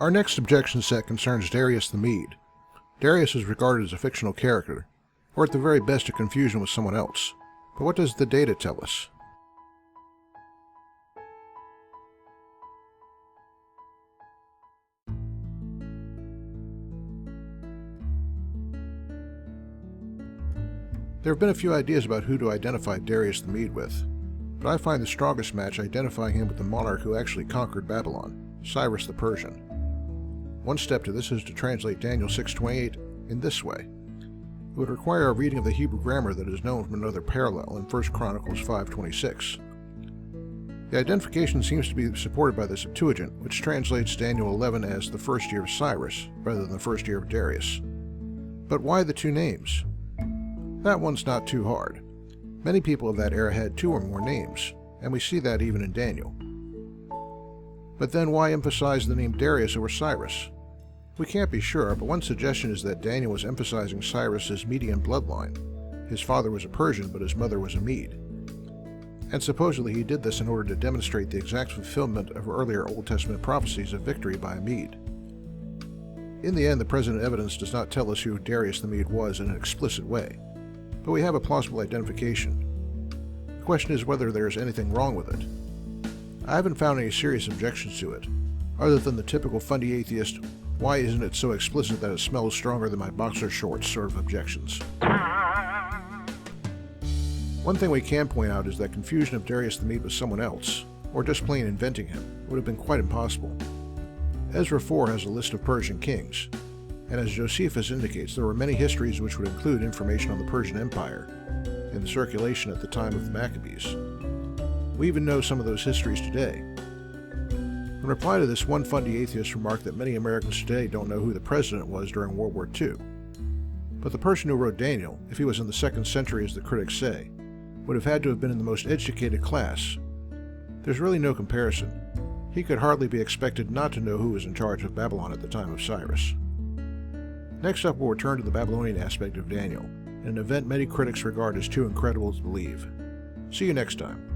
Our next objection set concerns Darius the Mede. Darius is regarded as a fictional character, or at the very best a confusion with someone else. But what does the data tell us? There have been a few ideas about who to identify Darius the Mede with, but I find the strongest match identifying him with the monarch who actually conquered Babylon, Cyrus the Persian. One step to this is to translate Daniel 6:28 in this way. It would require a reading of the Hebrew grammar that is known from another parallel in 1 Chronicles 5:26. The identification seems to be supported by the Septuagint, which translates Daniel 11 as the first year of Cyrus, rather than the first year of Darius. But why the two names? That one's not too hard. Many people of that era had 2 or more names, and we see that even in Daniel. But then why emphasize the name Darius over Cyrus? We can't be sure, but one suggestion is that Daniel was emphasizing Cyrus's Median bloodline. His father was a Persian, but his mother was a Mede. And supposedly he did this in order to demonstrate the exact fulfillment of earlier Old Testament prophecies of victory by a Mede. In the end, the present evidence does not tell us who Darius the Mede was in an explicit way, but we have a plausible identification. The question is whether there is anything wrong with it. I haven't found any serious objections to it, other than the typical fundy atheist, "why isn't it so explicit that it smells stronger than my boxer shorts" sort of objections. One thing we can point out is that confusion of Darius the Mede with someone else, or just plain inventing him, would have been quite impossible. Ezra 4 has a list of Persian kings, and as Josephus indicates, there were many histories which would include information on the Persian Empire in circulation at the time of the Maccabees. We even know some of those histories today. In reply to this, one fundy atheist remarked that many Americans today don't know who the president was during World War II. But the person who wrote Daniel, if he was in the 2nd century as the critics say, would have had to have been in the most educated class. There's really no comparison. He could hardly be expected not to know who was in charge of Babylon at the time of Cyrus. Next up, we'll return to the Babylonian aspect of Daniel, an event many critics regard as too incredible to believe. See you next time.